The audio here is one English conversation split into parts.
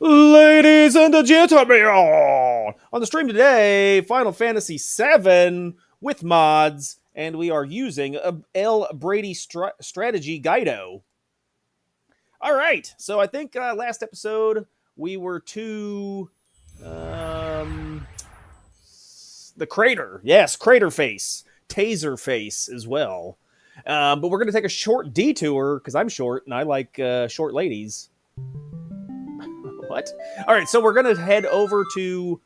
Ladies and gentlemen, on the stream today, Final Fantasy VII with mods, and we are using a L. Brady strategy Guido. All right, so I think last episode we were to the crater. Yes, crater face, taser face as well. But we're going to take a short detour because I'm short and I like short ladies. What? All right, so we're going to head over to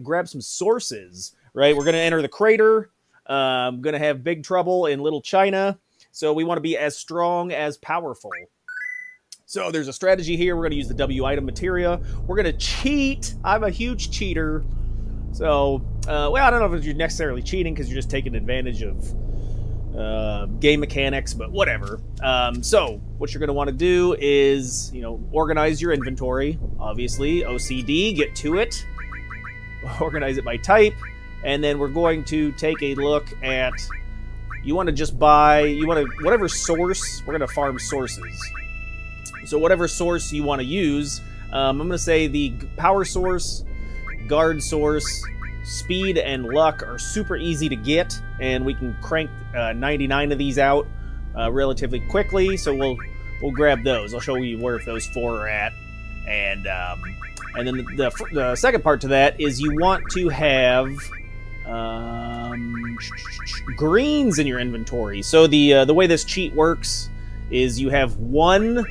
grab some sources, right? We're going to enter the crater. Going to have big trouble in Little China. So we want to be as strong as powerful. So there's a strategy here. We're going to use the W item materia. We're going to cheat. I'm a huge cheater. So, well, I don't know if you're necessarily cheating because you're just taking advantage of game mechanics, but whatever. So what you're going to want to do is, organize your inventory. Obviously, OCD, get to it. Organize it by type. And then we're going to take a look at, you want to just buy, whatever source, we're going to farm sources. So whatever source you want to use, I'm going to say the power source, guard source, speed, and luck are super easy to get, and we can crank 99 of these out relatively quickly. So we'll grab those. I'll show you where those four are at, and then the second part to that is you want to have greens in your inventory. So the way this cheat works is you have one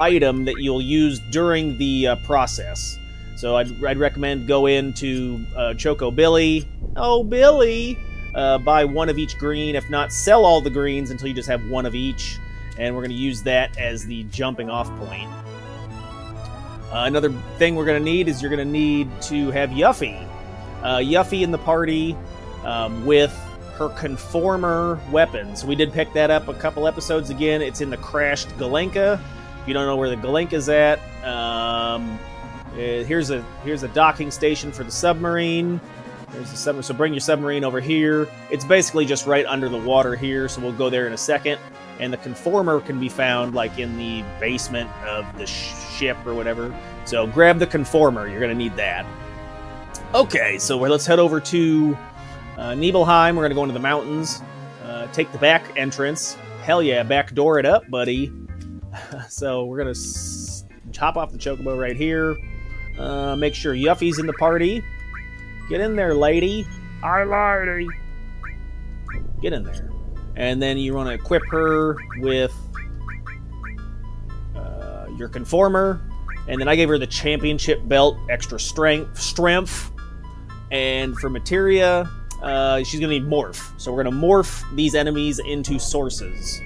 item that you'll use during the process. So I'd recommend go into Choco Billy. Oh, Billy! Buy one of each green. If not, sell all the greens until you just have one of each. And we're going to use that as the jumping off point. Another thing we're going to need is you're going to need to have Yuffie. Yuffie in the party with her Conformer weapon. So we did pick that up a couple episodes again. It's in the crashed Galenka. If you don't know where the Galenka's at, here's a docking station for the submarine. There's the submarine, so bring your submarine over here. It's basically just right under the water here, so we'll go there in a second. And the Conformer can be found like in the basement of the ship or whatever. So grab the Conformer. You're going to need that. Okay, so let's head over to Nibelheim. We're going to go into the mountains. Take the back entrance. Hell yeah, backdoor it up, buddy. So we're going to hop off the chocobo right here. Make sure Yuffie's in the party. Get in there, lady. Hi, lady. Get in there. And then you want to equip her with your Conformer. And then I gave her the championship belt, extra strength. And for materia, she's going to need morph. So we're going to morph these enemies into sources.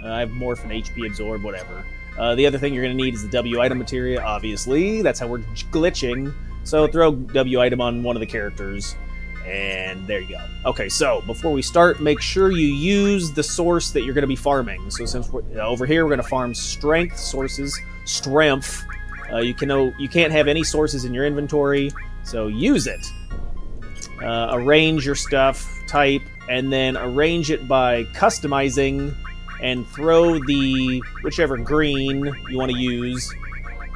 I have morph and HP absorb, whatever. The other thing you're going to need is the W item materia, obviously. That's how we're glitching. So throw W item on one of the characters, and there you go. Okay, so before we start, make sure you use the source that you're going to be farming. So since we're over here, we're going to farm strength sources. Strength. You can't have any sources in your inventory, so use it. Arrange your stuff, type, and then arrange it by customizing, and throw the whichever green you want to use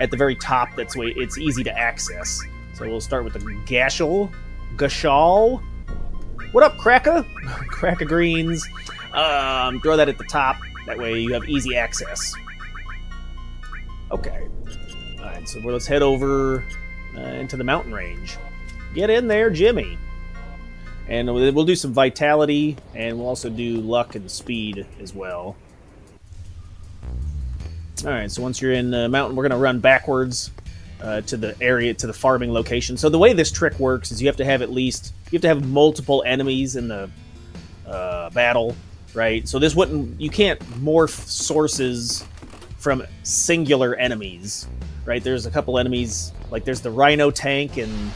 at the very top. That's way it's easy to access. So we'll start with the Gashal. What up, Kraka? Kraka greens. Throw that at the top. That way you have easy access. Okay. All right. So let's head over into the mountain range. Get in there, Jimmy. And we'll do some vitality, and we'll also do luck and speed as well. Alright, so once you're in the mountain, we're going to run backwards to the area, to the farming location. So the way this trick works is you have to have multiple enemies in the battle, right? So you can't morph sources from singular enemies, right? There's a couple enemies, like there's the Rhino tank, and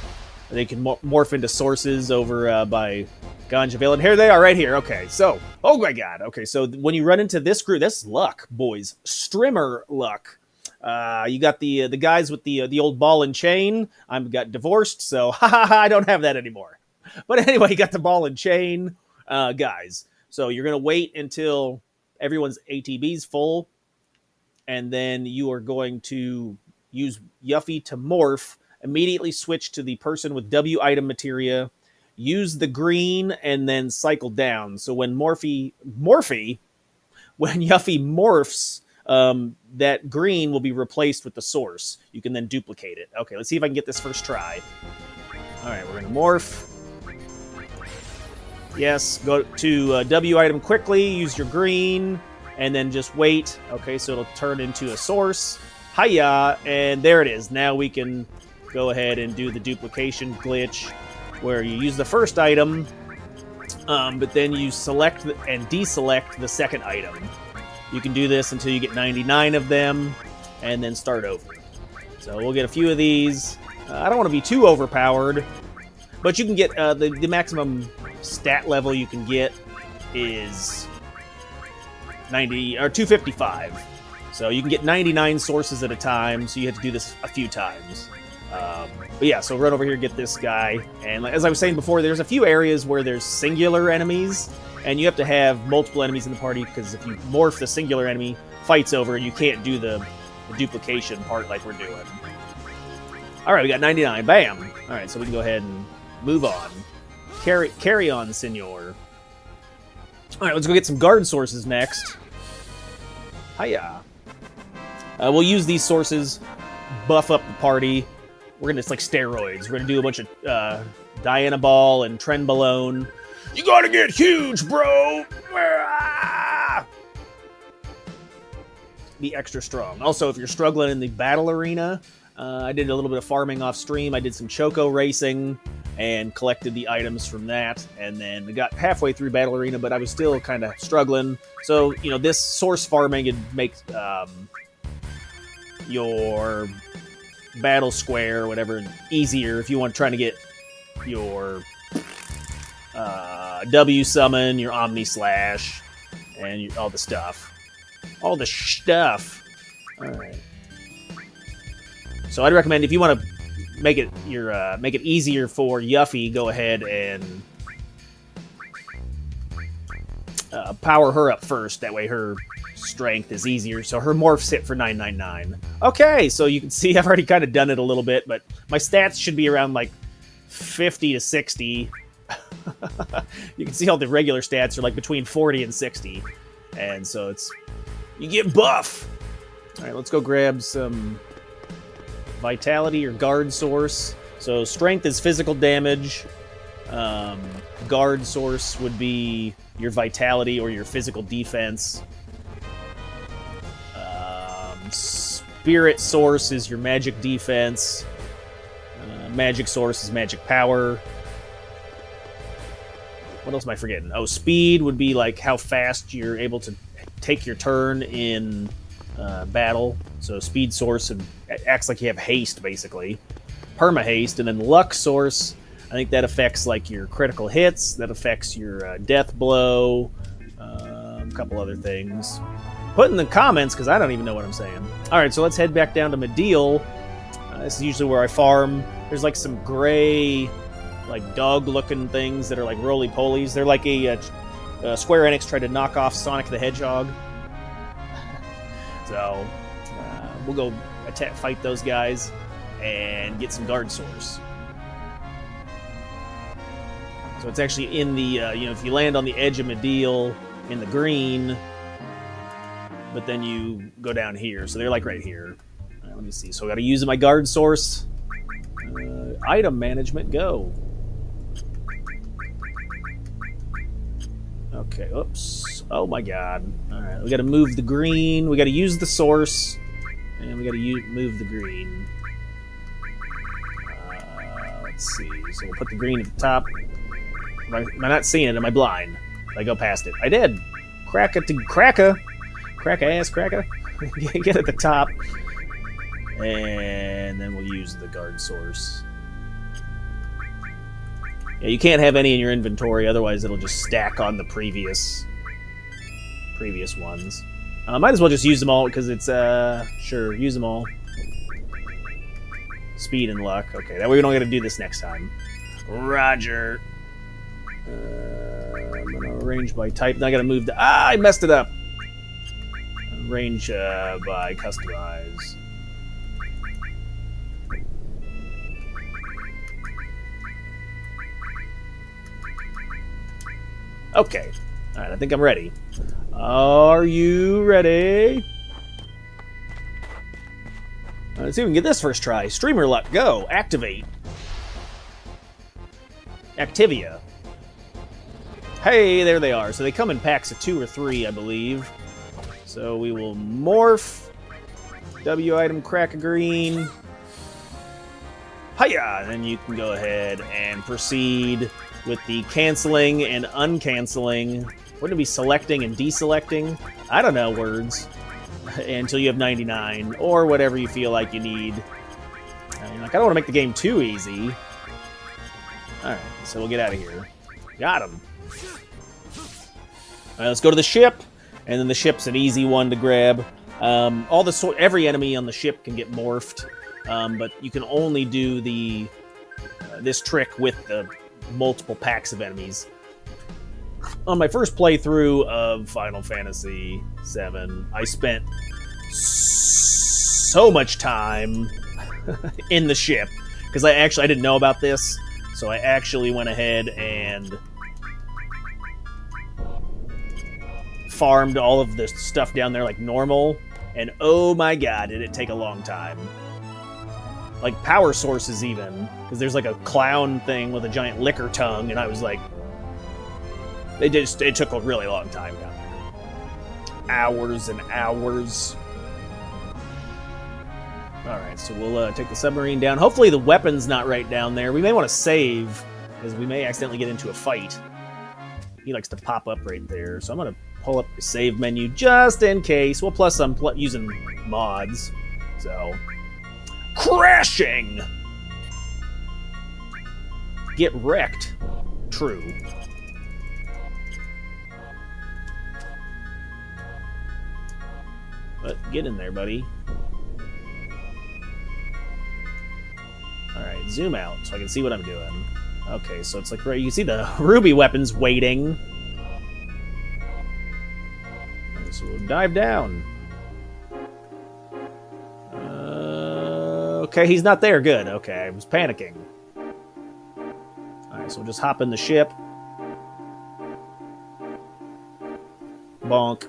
they can morph into sources over by Ganjavale. And here they are right here. Okay, so, oh my god. Okay, so when you run into this group, that's luck, boys. Strimmer luck. You got the guys with the old ball and chain. I got divorced, so I don't have that anymore. But anyway, you got the ball and chain guys. So you're going to wait until everyone's ATB's full, and then you are going to use Yuffie to morph, immediately switch to the person with W item materia, use the green, and then cycle down. So when Yuffie morphs, that green will be replaced with the source. You can then duplicate it. Okay, let's see if I can get this first try. All right, we're going to morph. Yes, go to W item quickly, use your green, and then just wait. Okay, so it'll turn into a source. Hiya, and there it is. Now we can go ahead and do the duplication glitch where you use the first item, but then you select and deselect the second item. You can do this until you get 99 of them, and then start over. So we'll get a few of these. I don't want to be too overpowered, but you can get the maximum stat level you can get is 90 or 255. So you can get 99 sources at a time, so you have to do this a few times. But yeah, so run over here, get this guy. And as I was saying before, there's a few areas where there's singular enemies, and you have to have multiple enemies in the party, because if you morph the singular enemy, fight's over, and you can't do the duplication part like we're doing. All right, we got 99. Bam! All right, so we can go ahead and move on. Carry on, senor. All right, let's go get some guard sources next. Hiya. We'll use these sources, buff up the party. We're gonna, it's like steroids. We're gonna do a bunch of Diana Ball and Trenbolone. You gotta get huge, bro! Be extra strong. Also, if you're struggling in the battle arena, I did a little bit of farming off stream. I did some Choco racing and collected the items from that, and then we got halfway through battle arena, but I was still kind of struggling. So, you know, this source farming would make your battle square or whatever easier if you want trying to get your W summon, your Omni Slash, and all the stuff. All the stuff. All right. So I'd recommend, if you want to make it easier for Yuffie, go ahead and power her up first. That way her strength is easier. So her morphs hit for 999. Okay, so you can see I've already kind of done it a little bit, but my stats should be around like 50 to 60. You can see all the regular stats are like between 40 and 60. And so it's, you get buff. All right, let's go grab some Vitality or Guard Source. So strength is physical damage. Guard Source would be your Vitality or your physical defense. Spirit Source is your magic defense. Magic Source is magic power. What else am I forgetting? Oh, speed would be like how fast you're able to take your turn in battle. So speed source acts like you have haste, basically. Perma haste. And then luck source, I think that affects like your critical hits. That affects your death blow. A couple other things. Put in the comments, because I don't even know what I'm saying. All right, so let's head back down to Medeal. This is usually where I farm. There's like some gray, like dog-looking things that are like roly-polies. They're like a Square Enix tried to knock off Sonic the Hedgehog. So we'll go fight those guys and get some Guard Source. So it's actually in the, if you land on the edge of Medeal in the green, but then you go down here. So they're like right here. All right, let me see. So I got to use my Guard Source. Item management, go. Okay, oops. Oh my god. Alright, we gotta move the green. We gotta use the source. And we gotta move the green. Let's see. So we'll put the green at the top. Am I not seeing it? Am I blind? Did I go past it? I did! Cracker to cracker! Crack-ass cracker! Get at the top. And then we'll use the Guard Source. Yeah, you can't have any in your inventory, otherwise it'll just stack on the previous ones. Might as well just use them all, because it's, sure, use them all. Speed and luck. Okay, that way we don't gotta do this next time. Roger. I'm gonna arrange by type. Now I gotta move the... I messed it up! Arrange by customize. Okay. All right, I think I'm ready. Are you ready? Let's see if we can get this first try. Streamer luck, go. Activate. Activia. Hey, there they are. So they come in packs of 2 or 3, I believe. So we will morph. W item, crack a green. Hiya! And then you can go ahead and proceed with the canceling and uncanceling. Wouldn't it be selecting and deselecting? I don't know words. Until you have 99, or whatever you feel like you need. I mean, like, I don't want to make the game too easy. Alright, so we'll get out of here. Got him. Alright, let's go to the ship, and then the ship's an easy one to grab. Every enemy on the ship can get morphed, but you can only do this trick with the multiple packs of enemies. On my first playthrough of Final Fantasy VII, I spent so much time in the ship because I didn't know about this, so I actually went ahead and farmed all of the stuff down there like normal, and oh my god, did it take a long time. Like power sources even, because there's like a clown thing with a giant liquor tongue, and I was like, it took a really long time down there. Hours and hours. Alright, so we'll take the submarine down. Hopefully the weapon's not right down there. We may want to save, because we may accidentally get into a fight. He likes to pop up right there, so I'm going to pull up the save menu just in case. Well, plus I'm using mods, so... Crashing! Get wrecked. True. But get in there, buddy. Alright, zoom out so I can see what I'm doing. Okay, so it's like right, you can see the ruby weapons waiting. Okay, so we'll dive down. Okay, he's not there. Good. Okay, I was panicking. Alright, so we'll just hop in the ship. Bonk.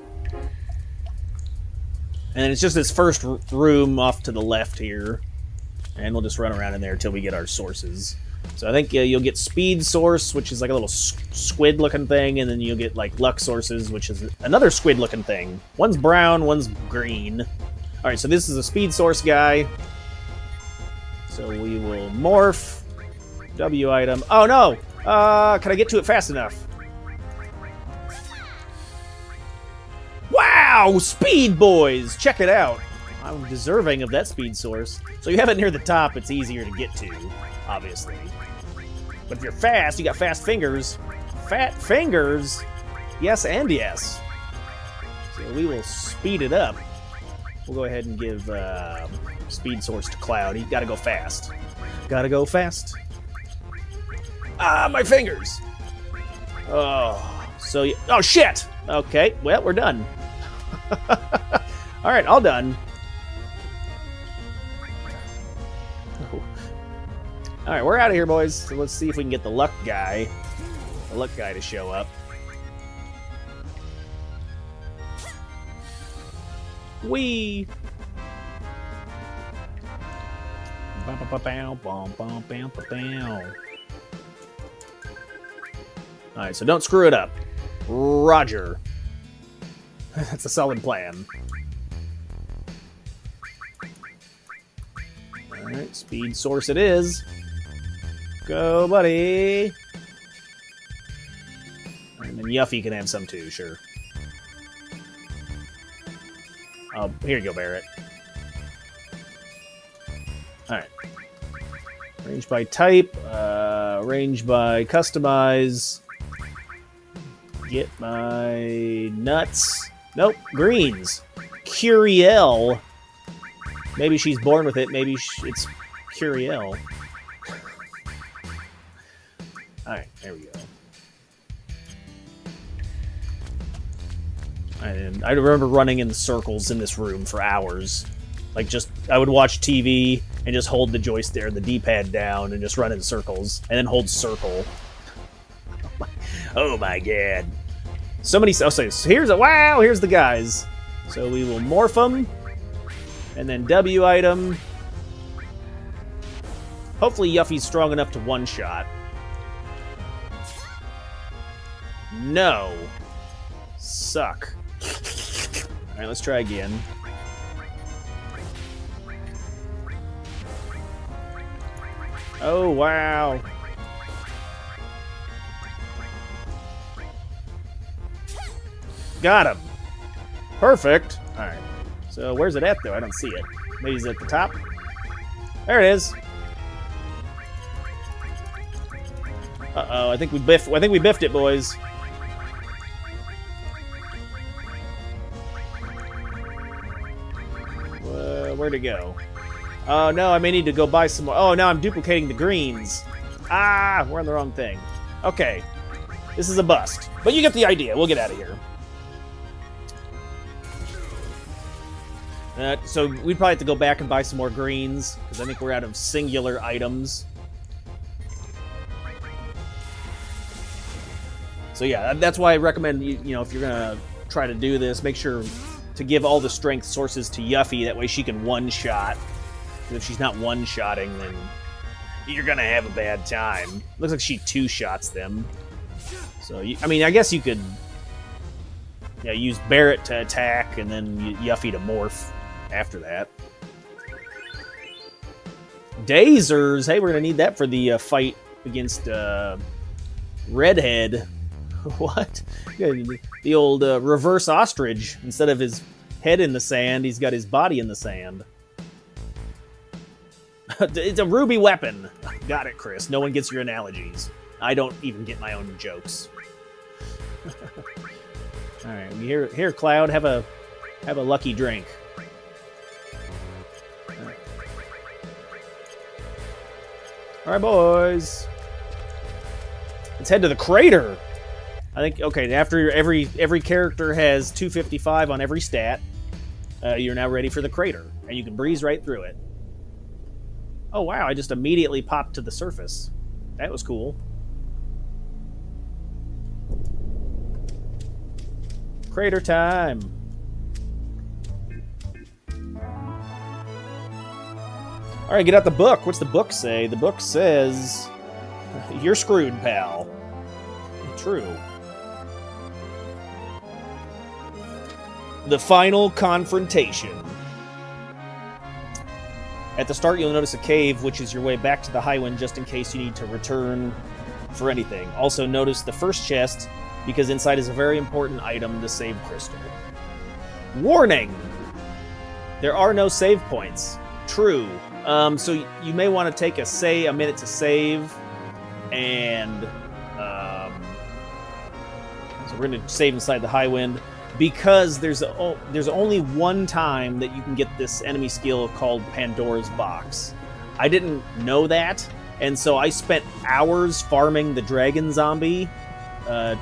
And it's just this first room off to the left here. And we'll just run around in there until we get our sources. So I think you'll get speed source, which is like a little squid-looking thing, and then you'll get like luck sources, which is another squid-looking thing. One's brown, one's green. Alright, so this is a speed source guy. So we will morph. W item. Oh no! Can I get to it fast enough? Wow! Speed, boys! Check it out. I'm deserving of that speed source. So you have it near the top, it's easier to get to, obviously. But if you're fast, you got fast fingers. Fat fingers? Yes and yes. So we will speed it up. We'll go ahead and give speed source to Cloud. He gotta go fast. Gotta go fast. Ah, my fingers! Oh, so oh shit! Okay, well, we're done. Alright, all done. Alright, we're out of here, boys. So let's see if we can get the luck guy to show up. Whee! Alright, so don't screw it up. Roger. That's a solid plan. Alright, speed source it is. Go, buddy! And then Yuffie can have some too, sure. Oh, here you go, Barrett. Alright. Range by type, range by customize. Get my nuts. Nope, greens. Curiel. Maybe she's born with it, maybe it's Curiel. Alright, there we go. And I remember running in circles in this room for hours. Like, I would watch TV and just hold the joystick or the D-pad down and just run in circles, and then hold circle. Oh my god. So many. Oh, so here's a wow. Here's the guys. So we will morph them, and then W item. Hopefully Yuffie's strong enough to one-shot. No. Suck. Alright, let's try again. Oh, wow. Got him. Perfect. Alright. So where's it at, though? I don't see it. Maybe it's at the top. There it is. Uh-oh, I think we biffed it, boys. Where'd it go? Oh, no, I may need to go buy some more. Oh, now I'm duplicating the greens. Ah, we're on the wrong thing. Okay. This is a bust. But you get the idea. We'll get out of here. So we'd probably have to go back and buy some more greens, because I think we're out of singular items. So yeah, that's why I recommend, you know, if you're going to try to do this, make sure to give all the strength sources to Yuffie. That way she can one-shot. Because if she's not one-shotting, then you're going to have a bad time. Looks like she two-shots them. So, I mean, I guess you could use Barret to attack and then Yuffie to morph after that. Dazers! Hey, we're going to need that for the fight against Redhead. What? The old reverse ostrich. Instead of his head in the sand, he's got his body in the sand. It's a ruby weapon. Got it, Chris. No one gets your analogies. I don't even get my own jokes. All right, here, Cloud. Have a lucky drink. All right, boys. Let's head to the crater. I think, okay, after every character has 255 on every stat, you're now ready for the crater, and you can breeze right through it. Oh, wow, I just immediately popped to the surface. That was cool. Crater time. All right, get out the book. What's the book say? The book says, you're screwed, pal. True. The final confrontation. At the start, you'll notice a cave, which is your way back to the Highwind, just in case you need to return for anything. Also, notice the first chest, because inside is a very important item, the save crystal. Warning! There are no save points. True. So you may want to take a minute to save, and so we're going to save inside the Highwind. Because there's only one time that you can get this enemy skill called Pandora's Box. I didn't know that, and so I spent hours farming the dragon zombie,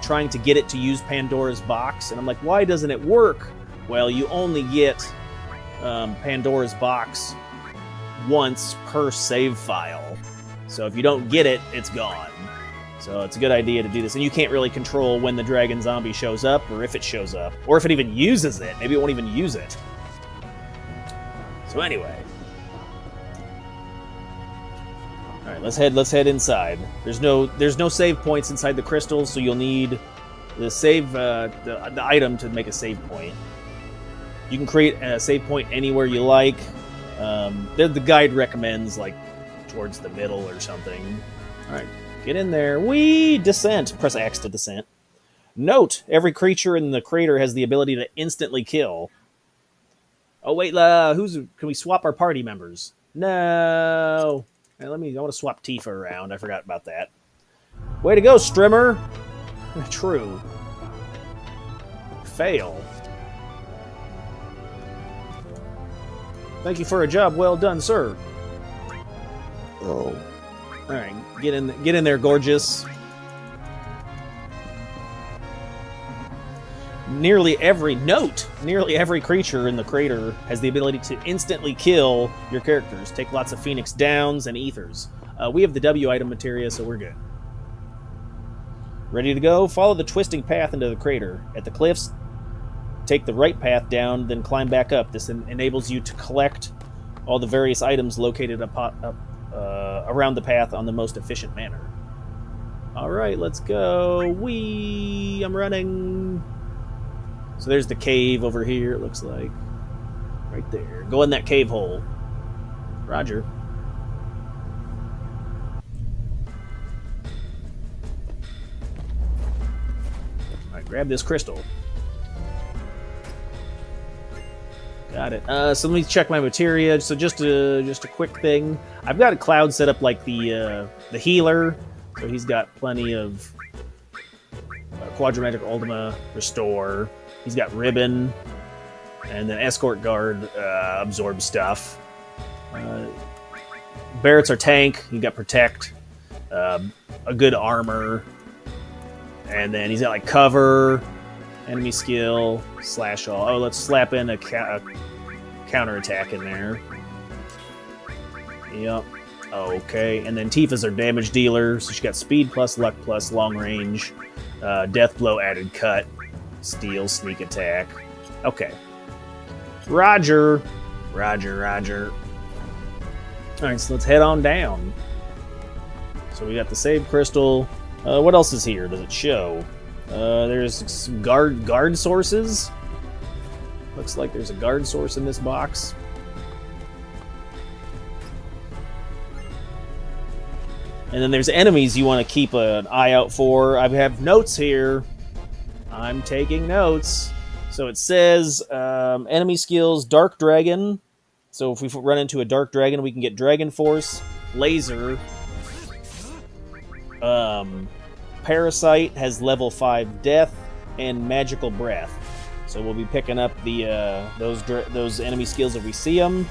trying to get it to use Pandora's Box, and I'm like, why doesn't it work? Well, you only get Pandora's Box once per save file. So if you don't get it, it's gone. So it's a good idea to do this. And you can't really control when the dragon zombie shows up, or if it shows up, or if it even uses it. Maybe it won't even use it. So anyway. Alright, let's head inside. There's no save points inside the crystals, so you'll need the save the item to make a save point. You can create a save point anywhere you like. The guide recommends like towards the middle or something. Alright. Get in there. Whee! Descent. Press X to descent. Note, every creature in the crater has the ability to instantly kill. Oh, wait, can we swap our party members? No. Hey, I want to swap Tifa around. I forgot about that. Way to go, Strimmer. True. Fail. Thank you for a job well done, sir. Oh. All right, get in there, gorgeous. Nearly every creature in the crater has the ability to instantly kill your characters. Take lots of Phoenix Downs and Ethers. We have the W item materia, so we're good. Ready to go? Follow the twisting path into the crater. At the cliffs, take the right path down, then climb back up. This enables you to collect all the various items located around the path on the most efficient manner. Alright, let's go. Whee! I'm running. So there's the cave over here, it looks like. Right there. Go in that cave hole. Roger. Alright, grab this crystal. Got it. So let me check my materia. So just a quick thing. I've got a Cloud set up like the healer. So he's got plenty of Quadramagic Ultima Restore. He's got Ribbon. And then Escort Guard absorbs stuff. Barrett's our tank. He got Protect. A good armor. And then he's got like Cover. Enemy skill, slash all. Oh, let's slap in a counterattack in there. Yep. Okay, and then Tifa's our damage dealer. So she got speed plus, luck plus, long range, death blow added cut, steal, sneak attack. Okay. Roger. Roger, roger. Alright, so let's head on down. So we got the save crystal. What else is here? Does it show? There's some guard sources. Looks like there's a guard source in this box. And then there's enemies you want to keep an eye out for. I have notes here. I'm taking notes. So it says enemy skills, Dark Dragon. So if we run into a Dark Dragon, we can get Dragon Force, Laser. Parasite has level 5 Death and Magical Breath. So we'll be picking up the those enemy skills if we see them.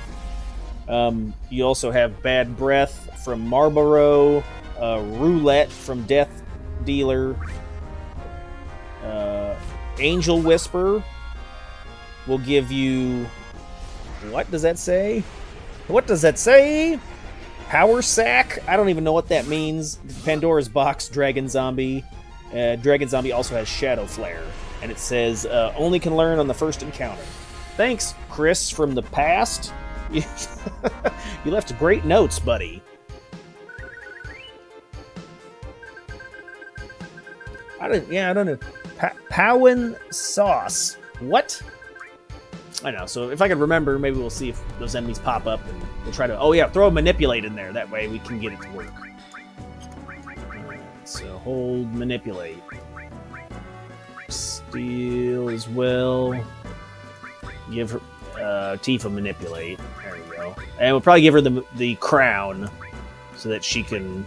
You also have Bad Breath from Marlboro, Roulette from Death Dealer, Angel Whisper will give you... What does that say? What does that say? Power Sack? I don't even know what that means. Pandora's Box, Dragon Zombie. Dragon Zombie also has Shadow Flare. And it says, only can learn on the first encounter. Thanks, Chris from the past. You left great notes, buddy. I don't know. Powin Sauce. What? I know, so if I could remember, maybe we'll see if those enemies pop up and we'll try to... Oh yeah, throw a Manipulate in there, that way we can get it to work. Alright, so hold Manipulate. Steal as well. Give her... Tifa Manipulate. There we go. And we'll probably give her the crown so that she can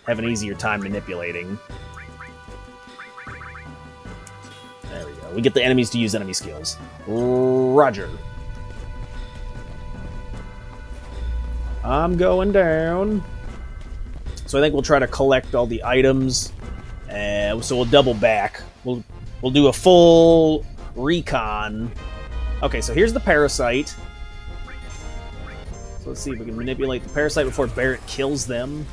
have an easier time manipulating. There we go. We get the enemies to use enemy skills. Roger. I'm going down. So I think we'll try to collect all the items. So we'll double back. We'll do a full recon. Okay, so here's the Parasite. So let's see if we can manipulate the Parasite before Barrett kills them.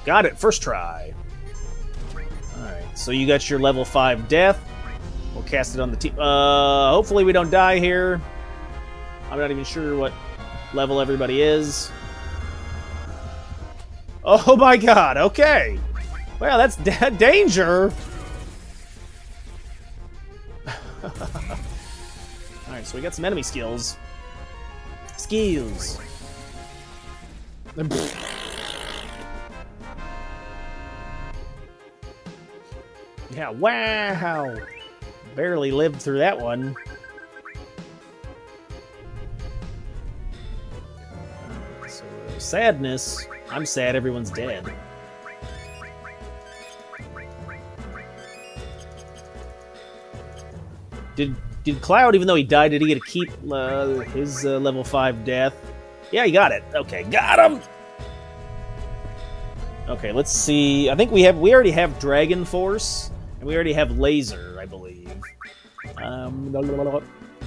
Got it, first try. Alright, so you got your level 5 death. We'll cast it on the team. Hopefully we don't die here. I'm not even sure what level everybody is. Oh my god, okay. Well, that's danger. Alright, so we got some enemy skills. Skills. Yeah, wow. Barely lived through that one. So, sadness. I'm sad everyone's dead. Did Cloud, even though he died, did he get to keep his level 5 death? Yeah, he got it. Okay, got him! Okay, let's see. I think we already have Dragon Force, and we already have Laser, I believe.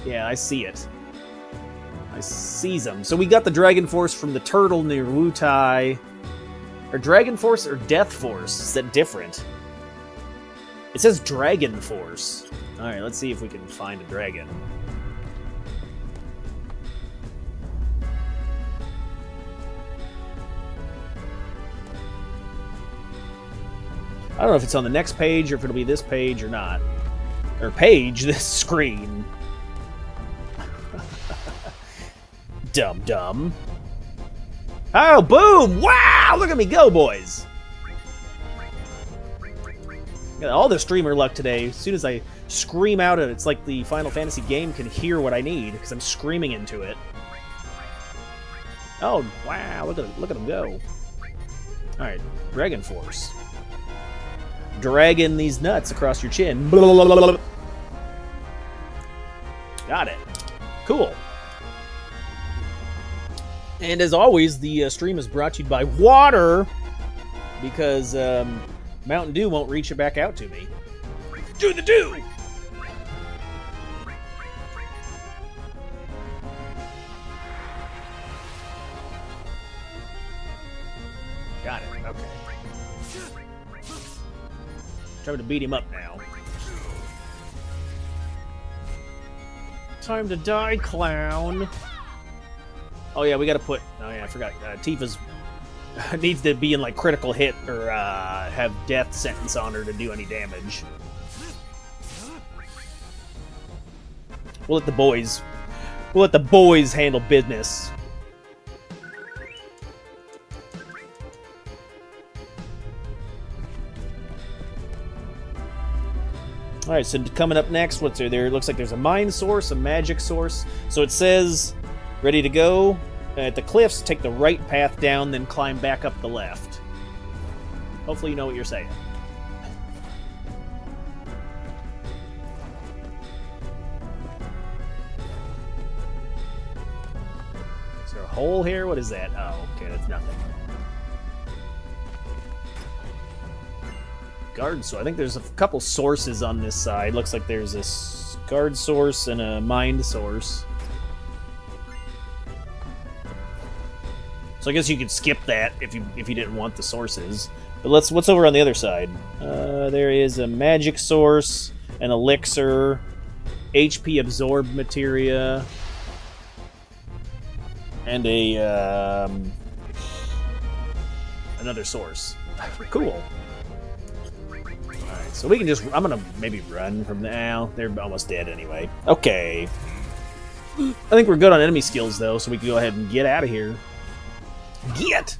Yeah, I see it. I seize them. So we got the Dragon Force from the turtle near Wutai. Or Dragon Force or Death Force? Is that different? It says Dragon Force. Alright, let's see if we can find a dragon. I don't know if it's on the next page or if it'll be this page or not. Or page, this screen. Dumb. Oh, boom! Wow! Look at me go, boys! Got all the streamer luck today. As soon as I scream out it, it's like the Final Fantasy game can hear what I need because I'm screaming into it. Oh, wow! Look at them go! All right, Dragon Force. Dragging these nuts across your chin. Got it. Cool. And as always, the stream is brought to you by water because Mountain Dew won't reach it back out to me. Do the do! Got it. Okay. Time to beat him up now. Time to die, clown. Oh yeah, we gotta put... Oh yeah, I forgot. Tifa's needs to be in like critical hit or have death sentence on her to do any damage. We'll let the boys handle business. Alright, so coming up next, what's there? It looks like there's a mind source, a magic source. So it says, ready to go. At the cliffs, take the right path down, then climb back up the left. Hopefully you know what you're saying. Is there a hole here? What is that? Oh, okay, that's nothing. Guard source. I think there's a couple sources on this side. Looks like there's a guard source and a mind source. So I guess you could skip that if you didn't want the sources. But what's over on the other side? There is a magic source, an elixir, HP absorbed materia, and a another source. Cool. Alright, so we can just... I'm gonna maybe run from now. They're almost dead anyway. Okay. I think we're good on enemy skills, though, so we can go ahead and get out of here. Get!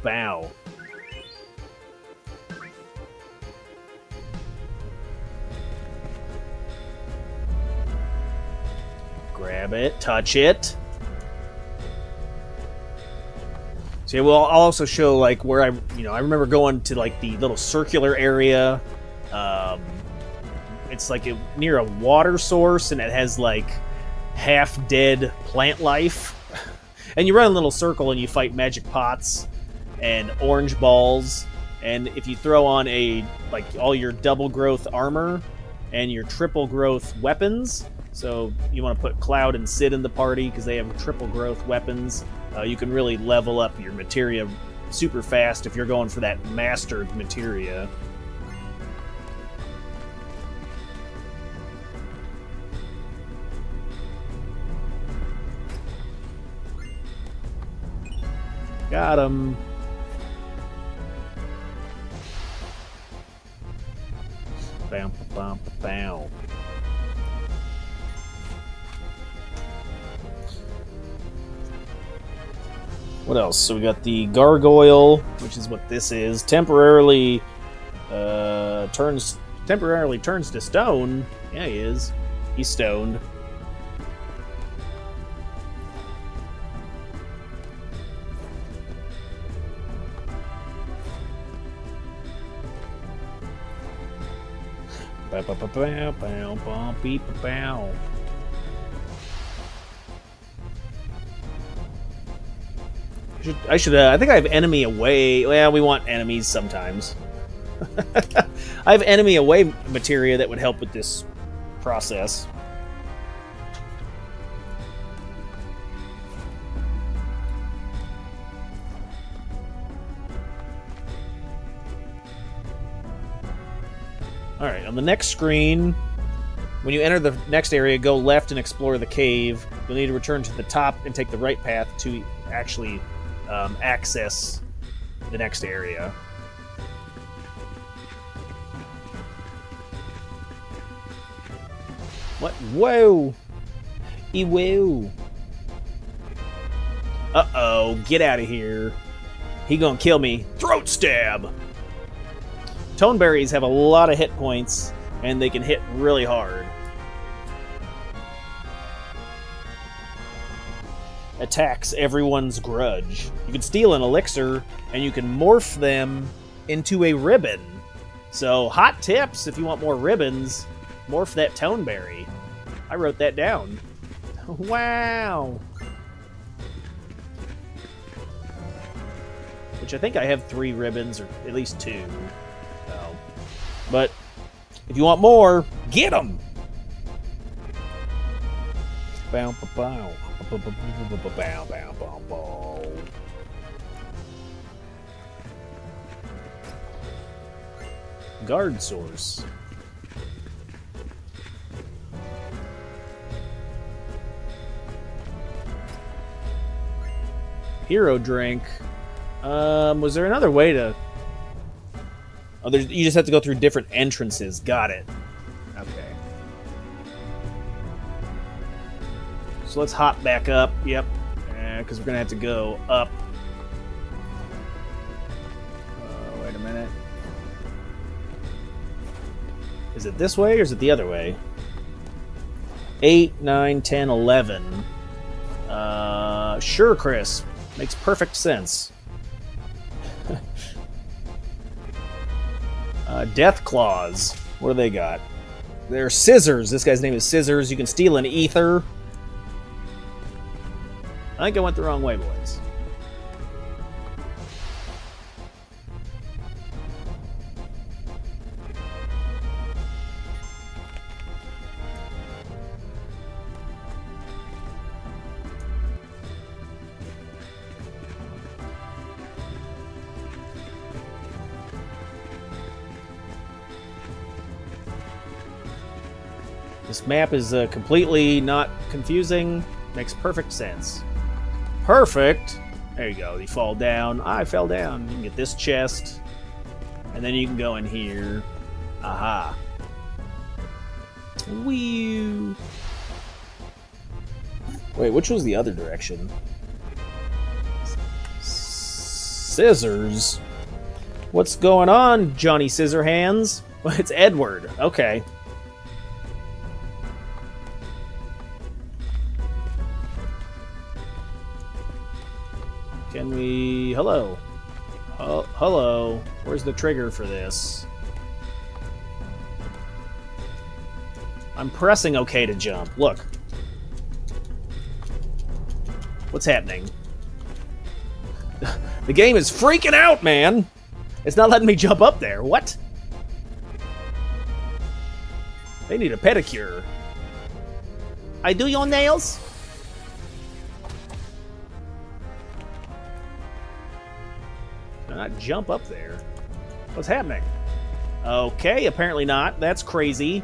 Bow. Grab it, touch it. So yeah, well, I'll also show like where I remember going to like the little circular area. It's like near a water source, and it has like half-dead plant life. And you run a little circle, and you fight magic pots and orange balls. And if you throw on all your double growth armor and your triple growth weapons, so you want to put Cloud and Sid in the party because they have triple growth weapons. You can really level up your materia super fast if you're going for that mastered materia. Got him. Bam, bam, bam. What else? So we got the gargoyle, which is what this is. Temporarily turns to stone. Yeah, he is. He's stoned. I think I have enemy away. Well, we want enemies sometimes. I have enemy away materia that would help with this process. Alright, on the next screen, when you enter the next area, go left and explore the cave. You'll need to return to the top and take the right path to actually access the next area. What? Whoa! Whoa! Uh-oh, get out of here. He gonna kill me. Throat stab! Toneberries have a lot of hit points, and they can hit really hard. Attacks everyone's grudge. You can steal an elixir, and you can morph them into a ribbon. So, hot tips if you want more ribbons, morph that Toneberry. I wrote that down. Wow! Which I think I have 3 ribbons, or at least 2. But if you want more, get them. Bow, bow, bow, bow, bow, bow, bow. Guard source. Hero drink. Was there another way to... Oh, you just have to go through different entrances. Got it. Okay. So let's hop back up. Yep. Because we're going to have to go up. Wait a minute. Is it this way or is it the other way? 8, 9, 10, 11. Sure, Chris. Makes perfect sense. Death Claws. What do they got? They're scissors. This guy's name is Scissors. You can steal an ether. I think I went the wrong way, boys. This map is completely not confusing. Makes perfect sense. Perfect! There you go. You fall down. I fell down. You can get this chest. And then you can go in here. Aha. Wee. Wait, which was the other direction? Scissors? What's going on, Johnny Scissorhands? Well, it's Edward. Okay. Can we... Hello. Hello. Where's the trigger for this? I'm pressing OK to jump. Look. What's happening? The game is freaking out, man! It's not letting me jump up there. What? They need a pedicure. I do your nails? Not jump up there. What's happening? Okay, apparently not. That's crazy.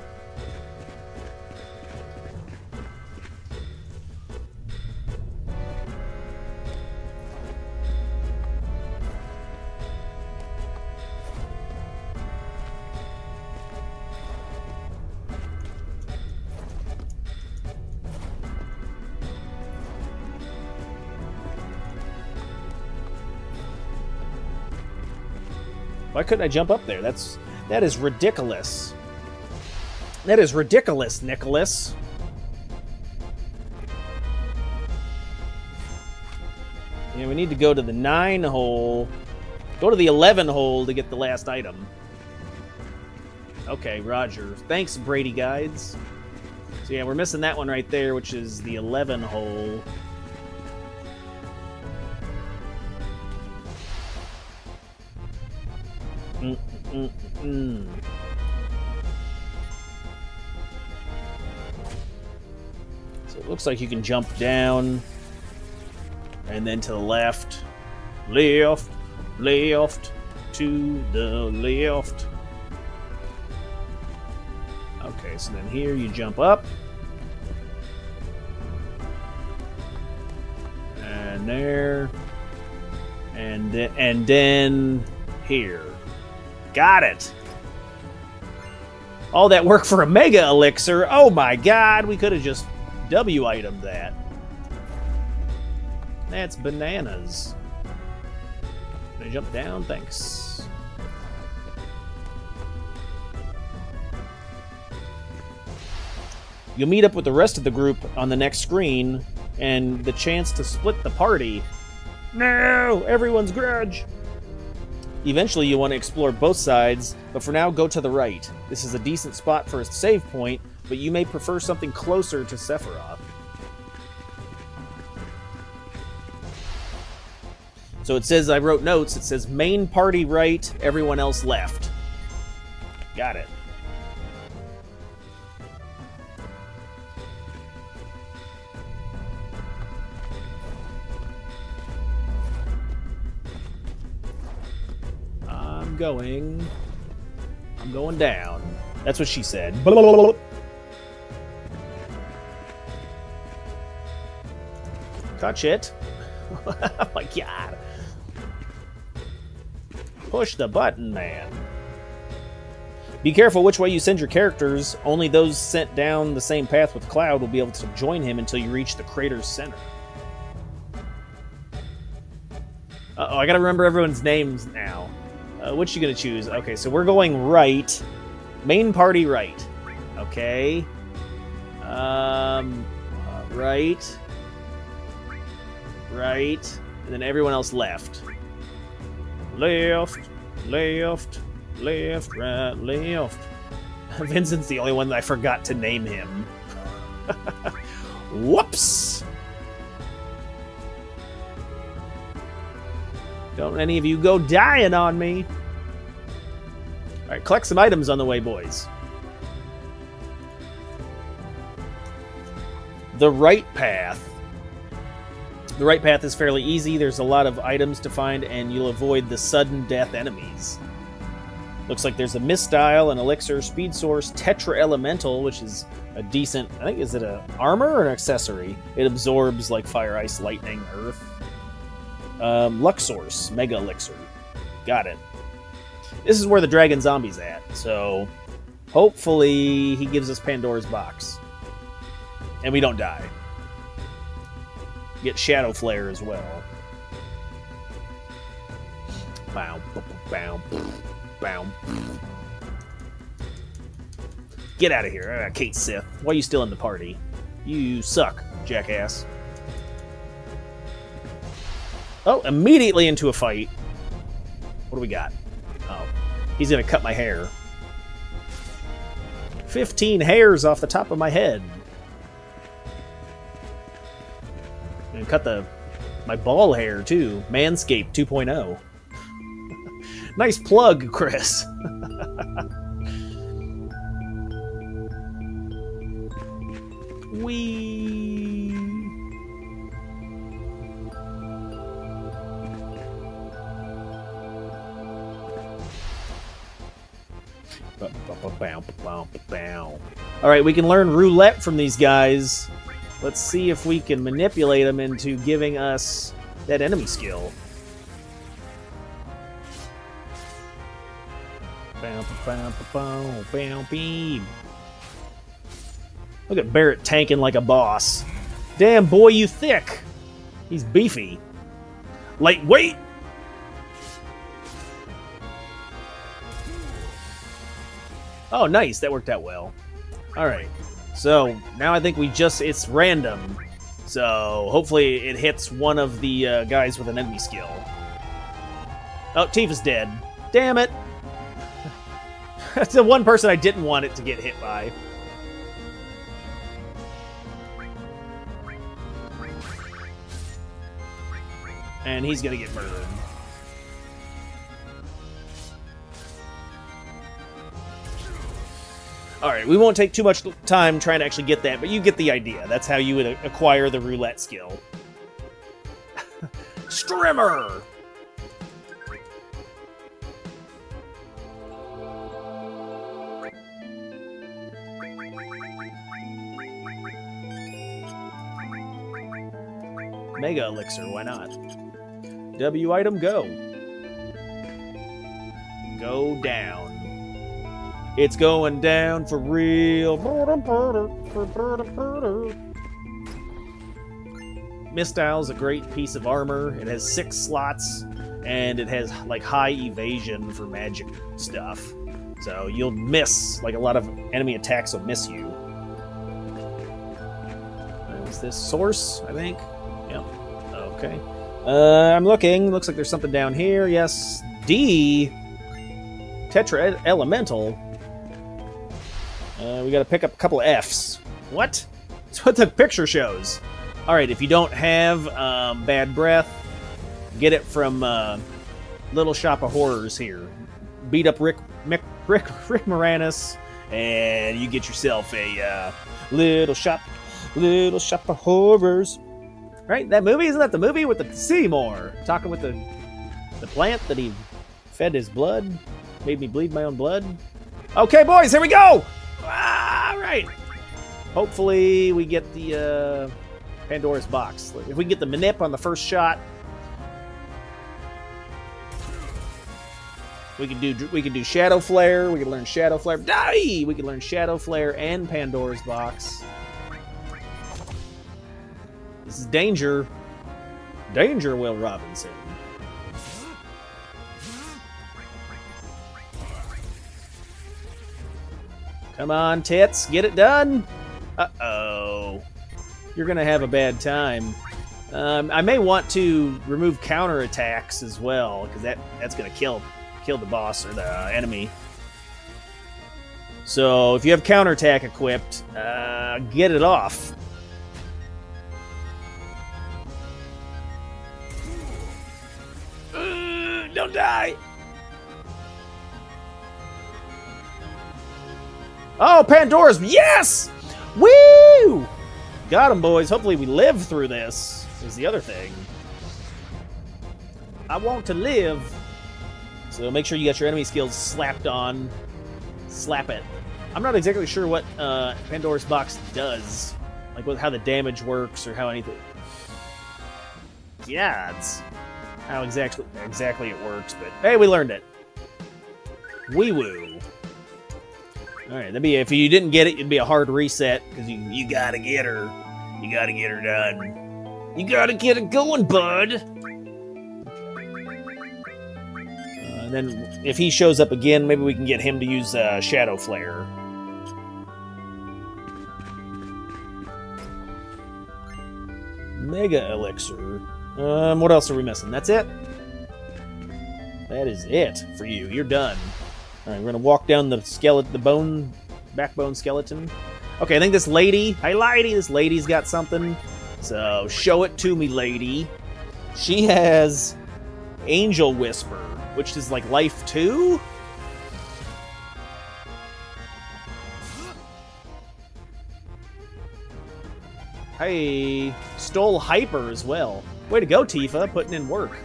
Why couldn't I jump up there? That is ridiculous. That is ridiculous, Nicholas. Yeah, we need to go to the 9 hole. Go to the 11 hole to get the last item. Okay, roger. Thanks, Brady Guides. So yeah, we're missing that one right there, which is the 11 hole. Mm, mm, mm. So it looks like you can jump down and then to the left, left, left, to the left. Okay, so then here you jump up. And there. And then here. Got it. All that work for a mega elixir. Oh my god, we could have just W itemed that. That's bananas. Can I jump down? Thanks. You'll meet up with the rest of the group on the next screen, and the chance to split the party. No! Everyone's grudge! Eventually, you want to explore both sides, but for now, go to the right. This is a decent spot for a save point, but you may prefer something closer to Sephiroth. So it says, I wrote notes, it says main party right, everyone else left. Got it. I'm going down. That's what she said. Touch it. Oh my god. Push the button, man. Be careful which way you send your characters. Only those sent down the same path with Cloud will be able to join him until you reach the crater's center. Uh-oh, I gotta remember everyone's names now. Which you gonna choose? Okay, so we're going right. Main party right. Okay. Right. Right. And then everyone else left. Left. Left. Left. Right. Left. Vincent's the only one that I forgot to name him. Whoops! Don't any of you go dying on me. Alright, collect some items on the way, boys. The right path. The right path is fairly easy. There's a lot of items to find, and you'll avoid the sudden death enemies. Looks like there's a Mistile, an Elixir, Speed Source, Tetra Elemental, which is a decent... I think, is it an armor or an accessory? It absorbs, like, Fire, Ice, Lightning, Earth. Luxor's Mega Elixir. Got it. This is where the Dragon Zombie's at, so hopefully he gives us Pandora's Box. And we don't die. Get Shadow Flare as well. Bow, bow, bow. Get out of here, Kate Sith. Why are you still in the party? You suck, jackass. Oh, immediately into a fight. What do we got? Oh, he's going to cut my hair. 15 hairs off the top of my head. And cut my ball hair, too. Manscaped 2.0. Nice plug, Chris. Whee! Alright, we can learn roulette from these guys. Let's see if we can manipulate them into giving us that enemy skill. Look at Barrett tanking like a boss. Damn, boy, you thick. He's beefy. Lightweight. Oh, nice. That worked out well. Alright. So, now I think it's random. So, hopefully it hits one of the guys with an enemy skill. Oh, Tifa's dead. Damn it! That's the one person I didn't want it to get hit by. And he's gonna get murdered. All right, we won't take too much time trying to actually get that, but you get the idea. That's how you would acquire the roulette skill. Strimmer! Mega Elixir, why not? W item, go. Go down. It's going down for real. Mistile is a great piece of armor. It has 6 slots, and it has like high evasion for magic stuff. So you'll miss, like a lot of enemy attacks will miss you. Is this source, I think? Yep. Okay. I'm looking. Looks like there's something down here. Yes. D. Tetra Elemental. We gotta pick up a couple of Fs. What? That's what the picture shows. Alright, if you don't have bad breath, get it from Little Shop of Horrors here. Beat up Rick Moranis, and you get yourself a Little Shop of Horrors. Right? That movie? Isn't that the movie with the Seymour? Talking with the plant that he fed his blood? Made me bleed my own blood? Okay, boys, here we go! All right. Hopefully we get the Pandora's box. If we can get the Manip on the first shot, we can do Shadow Flare. We can learn Shadow Flare. Die! We can learn Shadow Flare and Pandora's box. This is danger. Danger, Will Robinson. Come on, tits. Get it done. Uh-oh. You're going to have a bad time. I may want to remove counterattacks as well, because that's going to kill the boss or the enemy. So if you have counterattack equipped, get it off. Don't die. Oh, Pandora's, yes! Woo! Got him, boys. Hopefully we live through this, is the other thing. I want to live. So make sure you got your enemy skills slapped on. Slap it. I'm not exactly sure what Pandora's box does. Like how the damage works or how anything. Yeah, it's how exactly it works, but hey, we learned it. Wee woo. Alright, that'd be, if you didn't get it, it'd be a hard reset, because you gotta get her. You gotta get her done. You gotta get it going, bud! And then, if he shows up again, maybe we can get him to use Shadow Flare. Mega Elixir. What else are we missing? That's it? That is it for you. You're done. All right, we're gonna walk down the skeleton, the backbone skeleton. Okay, I think this lady, hey lady, this lady's got something. So show it to me, lady. She has Angel Whisper, which is like life 2. Hey, stole Hyper as well. Way to go, Tifa, putting in work.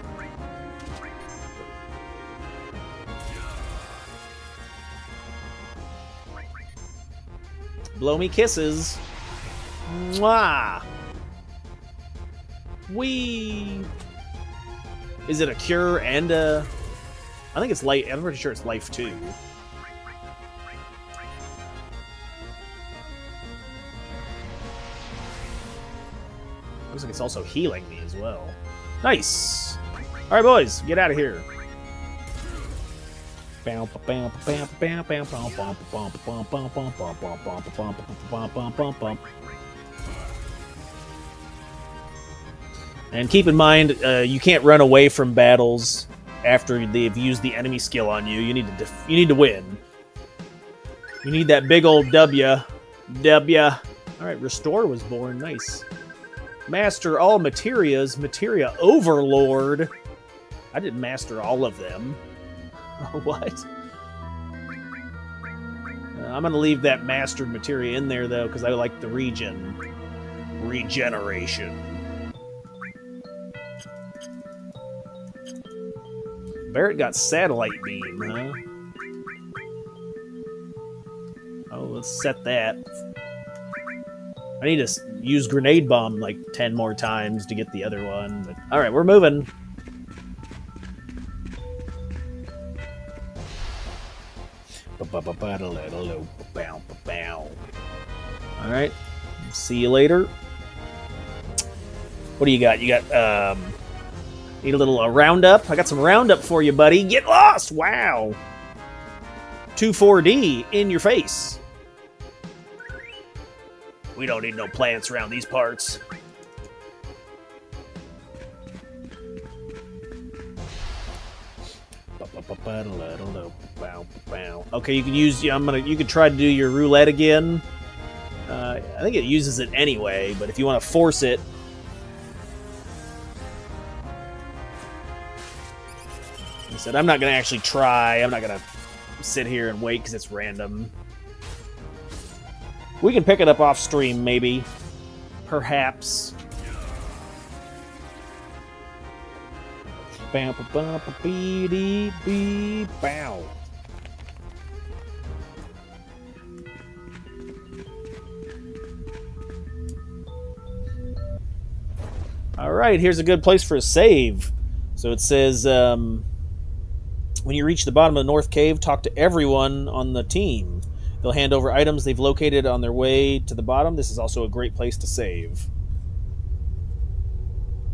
Blow me kisses. Mwah. Wee. Is it a cure and a... I think it's life. I'm pretty sure it's life 2. Looks like it's also healing me as well. Nice. All right, boys, get out of here. And keep in mind, you can't run away from battles after they've used the enemy skill on you. You need to win. You need that big old W. W. All right, Restore was born. Nice. Master all materias. Materia Overlord. I didn't master all of them. What? I'm going to leave that mastered materia in there, though, because I like the regeneration. Barrett got satellite beam, huh? Oh, let's set that. I need to use grenade bomb like 10 more times to get the other one. But all right, we're moving. All right, see you later. What do you got? You got need a little roundup. I got some roundup for you, buddy. Get lost! Wow. 2,4-D in your face. We don't need no plants around these parts. Okay, you can use. Yeah, you can try to do your roulette again. I think it uses it anyway, but if you want to force it, I said I'm not going to actually try. I'm not going to sit here and wait because it's random. We can pick it up off stream, maybe, perhaps. Bow. All right, here's a good place for a save. So it says, when you reach the bottom of the North Cave, talk to everyone on the team. They'll hand over items they've located on their way to the bottom. This is also a great place to save.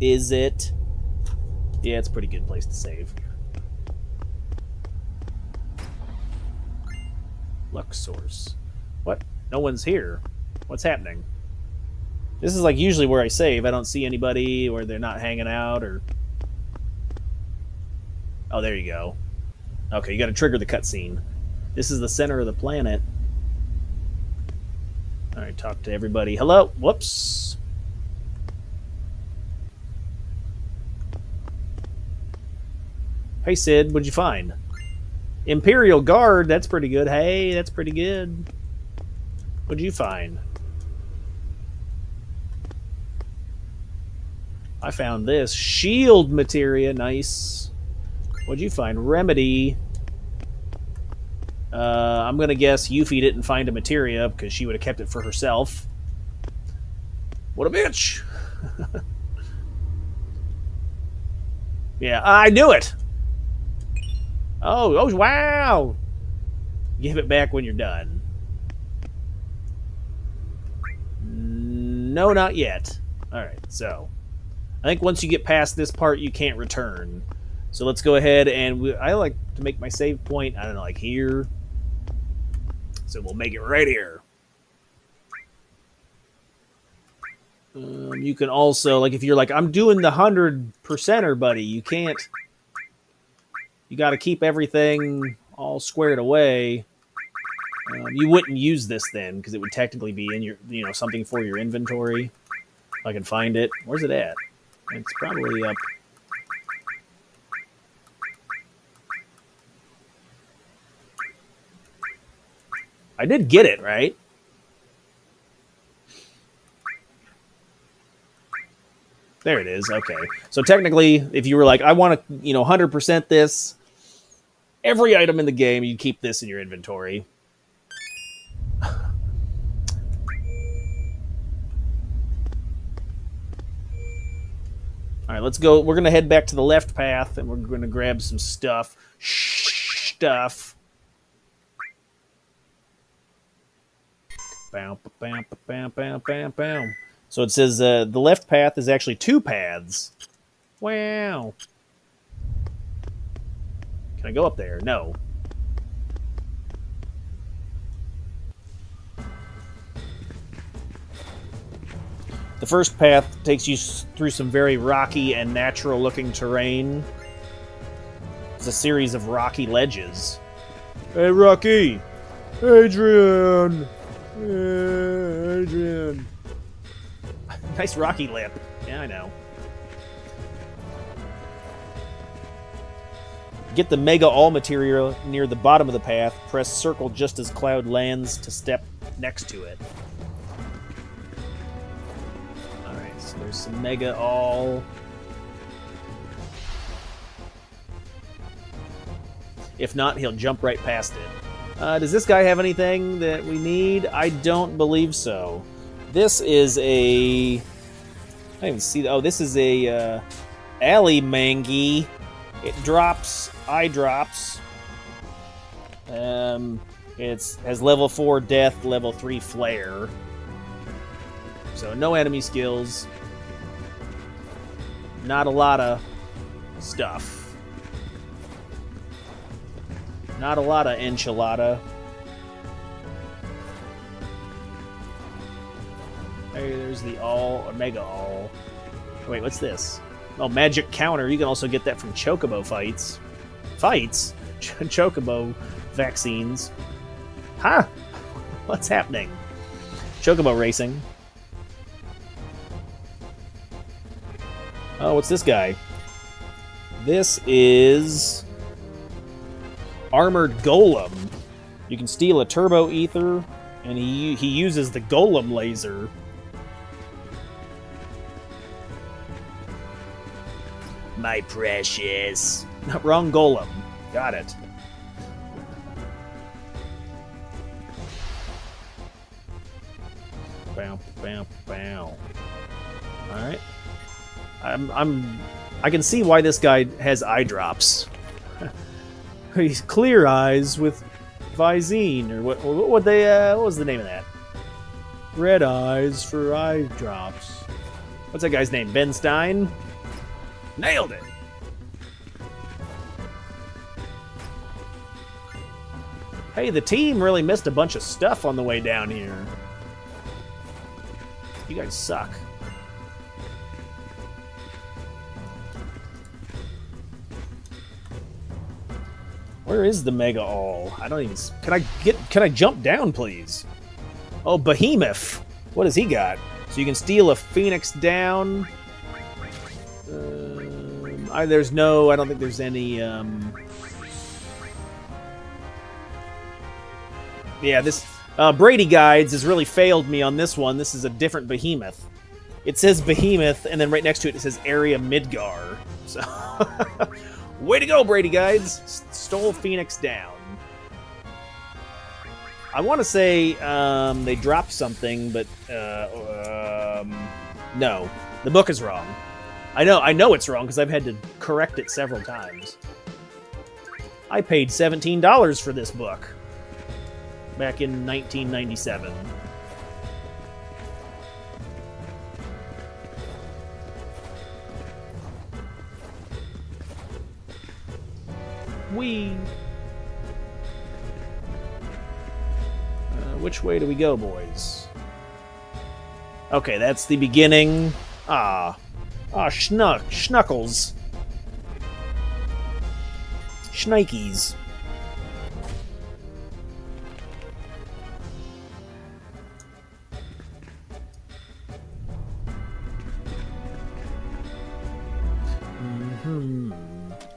Is it? Yeah, it's a pretty good place to save. Luck source. What? No one's here. What's happening? This is like usually where I save. I don't see anybody, or they're not hanging out, or... Oh, there you go. Okay, you gotta trigger the cutscene. This is the center of the planet. Alright, talk to everybody. Hello? Whoops. Hey, Sid, what'd you find? Imperial Guard, that's pretty good. Hey, that's pretty good. What'd you find? I found this. Shield materia, nice. What'd you find? Remedy. I'm going to guess Yuffie didn't find a materia because she would have kept it for herself. What a bitch! Yeah, I knew it! Oh, wow! Give it back when you're done. No, not yet. Alright, so... I think once you get past this part, you can't return. So let's go ahead and... I like to make my save point, I don't know, like here. So we'll make it right here. You can also, like, if you're like, I'm doing the 100%er, buddy, you can't... You got to keep everything all squared away. You wouldn't use this then, because it would technically be in your, you know, something for your inventory. If I can find it. Where's it at? It's probably up. I did get it, right? There it is. Okay. So technically, if you were like, I want to, you know, 100% this, every item in the game, you keep this in your inventory. All right, let's go. We're going to head back to the left path, and we're going to grab some stuff. Stuff. Bam, bam, bam, bam, bam, bam. So it says the left path is actually 2 paths. Wow. Can I go up there? No. The first path takes you through some very rocky and natural-looking terrain. It's a series of rocky ledges. Hey, Rocky! Adrian! Adrian! Nice rocky lip. Yeah, I know. Get the Mega All material near the bottom of the path. Press circle just as Cloud lands to step next to it. Alright, so there's some Mega All. If not, he'll jump right past it. Does this guy have anything that we need? I don't believe so. This is a... I don't even see... Oh, this is a Alley Mangy. It drops eye drops. It has level 4 death, level 3 flare. So no enemy skills. Not a lot of stuff. Not a lot of enchilada. Hey, there's the all, Omega All. Wait, what's this? Oh, magic counter. You can also get that from Chocobo fights. Fights? Chocobo vaccines. Huh? What's happening? Chocobo racing. Oh, what's this guy? This is... Armored Golem. You can steal a Turbo Ether, and he uses the Golem laser. My precious. Wrong Golem. Got it. Bow, bow, bow. Alright. I can see why this guy has eye drops. He's clear eyes with Visine, or what was the name of that? Red eyes for eye drops. What's that guy's name? Ben Stein? Nailed it! Hey, the team really missed a bunch of stuff on the way down here. You guys suck. Where is the Mega All? I don't even... Can I jump down, please? Oh, Behemoth. What has he got? So you can steal a Phoenix down. There's no... I don't think there's any... Yeah, this... Brady Guides has really failed me on this one. This is a different Behemoth. It says Behemoth, and then right next to it, it says Area Midgar. So... Way to go, Brady Guides! Stole Phoenix down. I want to say they dropped something, but no. The book is wrong. I know it's wrong because I've had to correct it several times. I paid $17 for this book back in 1997. Which way do we go, boys? Okay, that's the beginning. Schnuckles. Schnikes.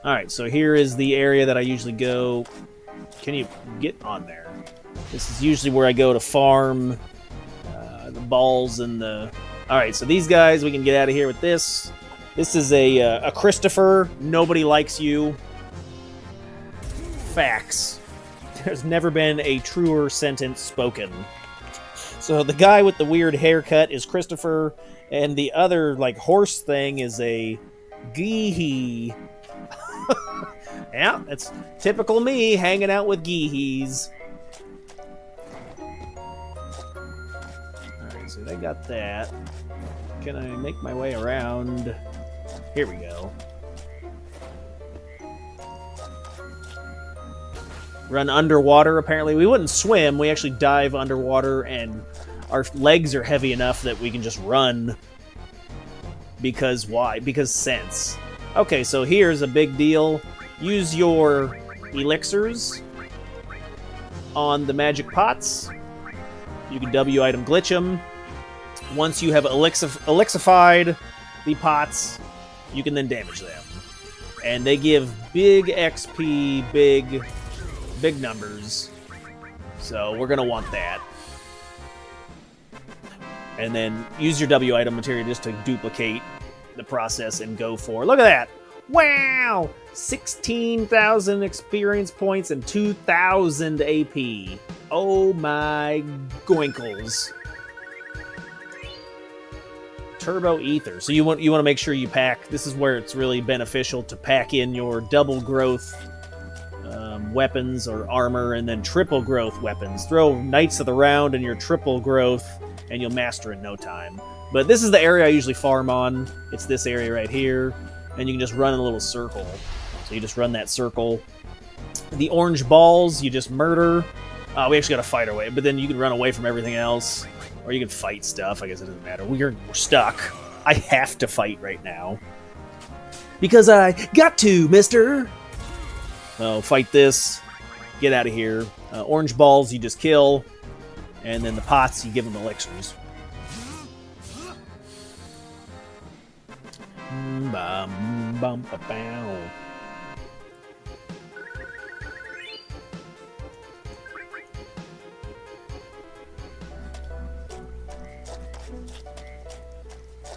Alright, so here is the area that I usually go. Can you get on there? This is usually where I go to farm the balls and the... Alright, so these guys, we can get out of here with this. This is a Christopher. Nobody likes you. Facts. There's never been a truer sentence spoken. So the guy with the weird haircut is Christopher, and the other, like, horse thing is a Geehee. Yeah, it's typical me hanging out with Geehees. Alright, so they got that. Can I make my way around? Here we go. Run underwater, apparently. We wouldn't swim, we actually dive underwater, and our legs are heavy enough that we can just run. Because why? Because sense. Okay, so here's a big deal. Use your elixirs on the magic pots. You can W item glitch them. Once you have elixified the pots, you can then damage them. And they give big XP, big numbers. So we're going to want that. And then use your W item material just to duplicate the process and go for... Look at that! Wow! 16,000 experience points and 2,000 AP. Oh my goinkles. Turbo Ether. So you want to make sure you pack... This is where it's really beneficial to pack in your double growth weapons or armor, and then triple growth weapons. Throw Knights of the Round in your triple growth, and you'll master in no time. But this is the area I usually farm on. It's this area right here. And you can just run in a little circle. So you just run that circle. The orange balls, you just murder. We actually got to fight our way. But then you can run away from everything else. Or you can fight stuff. I guess it doesn't matter. We're stuck. I have to fight right now. Because I got to, mister! So fight this. Get out of here. Orange balls, you just kill. And then the pots, you give them elixirs.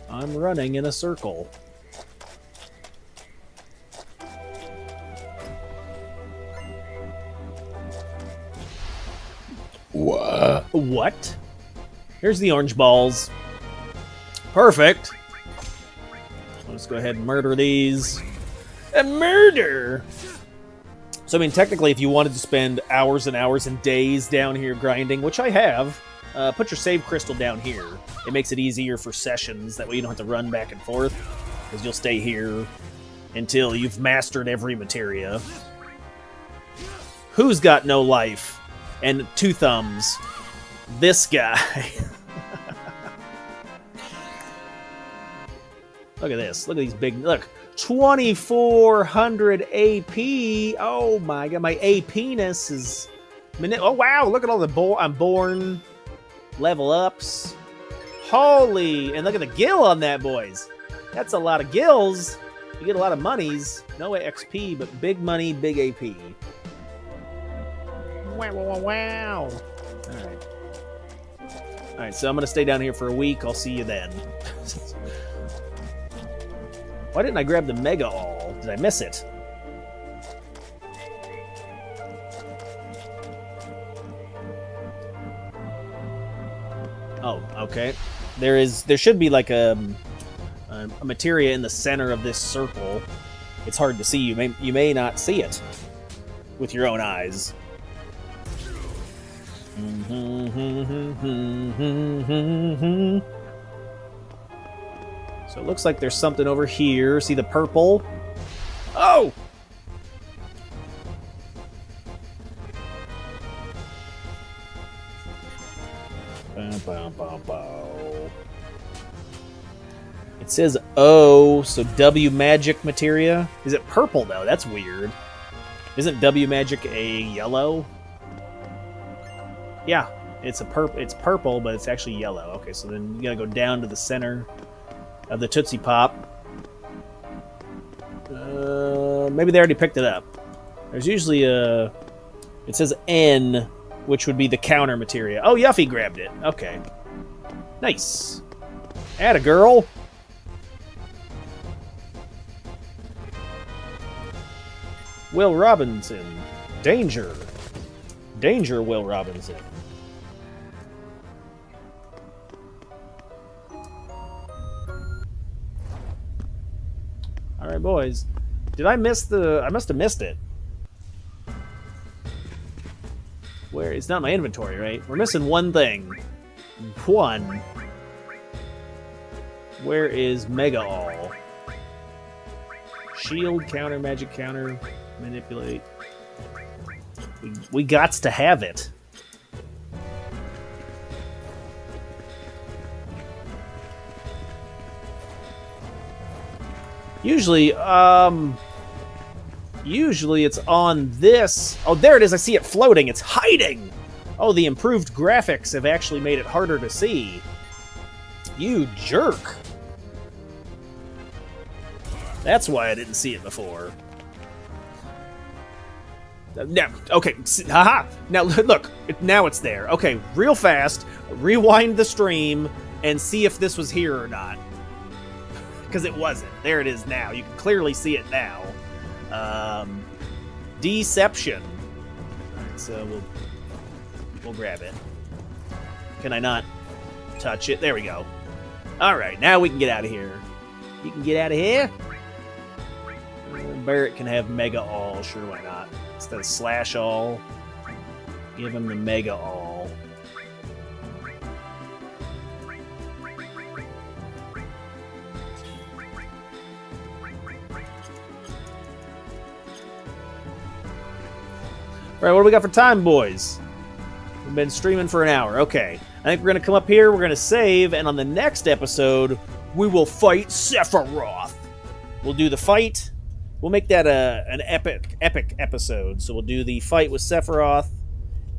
I'm running in a circle. What? Here's the orange balls. Perfect. Let's go ahead and murder these. A murder! So, I mean, technically, if you wanted to spend hours and hours and days down here grinding, which I have, put your save crystal down here. It makes it easier for sessions. That way you don't have to run back and forth, because you'll stay here until you've mastered every materia. Who's got no life? And 2 thumbs. This guy. Look at this. Look at these big... Look. 2,400 AP. Oh, my God. My AP-ness is... Oh, wow. Look at all the... I'm born. Level ups. Holy... And look at the gil on that, boys. That's a lot of gills. You get a lot of monies. No XP, but big money, big AP. Wow, wow, wow. Alright. Alright, so I'm going to stay down here for a week. I'll see you then. Why didn't I grab the Mega All? Did I miss it? Oh, okay. There should be like a materia in the center of this circle. It's hard to see. You may not see it with your own eyes. So it looks like there's something over here. See the purple? Oh! It says O, so W magic materia. Is it purple though? That's weird. Isn't W magic a yellow? Yeah, it's purple, but it's actually yellow. Okay, so then you gotta go down to the center of the Tootsie Pop. Maybe they already picked it up. There's usually a... It says N, which would be the counter materia. Oh, Yuffie grabbed it. Okay. Nice. Atta girl. Will Robinson. Danger. Danger, Will Robinson. Alright, boys. Did I miss the... I must have missed it. Where? It's not my inventory, right? We're missing one thing. One. Where is Mega All? Shield, counter, magic counter, manipulate. We gots to have it. Usually it's on this. Oh, there it is. I see it floating. It's hiding. Oh, the improved graphics have actually made it harder to see. You jerk. That's why I didn't see it before. Now, okay, haha. Now look, now it's there. Okay, real fast, rewind the stream and see if this was here or not. Because it wasn't. There it is now. You can clearly see it now. Deception. Alright, so we'll grab it. Can I not touch it? There we go. Alright, now we can get out of here. You can get out of here. Barrett can have Mega All. Sure, why not? Instead of Slash All, give him the Mega All. Alright, what do we got for time, boys? We've been streaming for an hour. Okay. I think we're going to come up here, we're going to save, and on the next episode, we will fight Sephiroth. We'll do the fight. We'll make that an epic episode. So we'll do the fight with Sephiroth,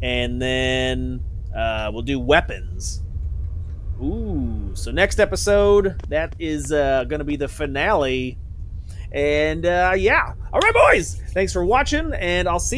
and then we'll do weapons. Ooh. So next episode, that is going to be the finale. And, yeah. All right, boys. Thanks for watching, and I'll see you.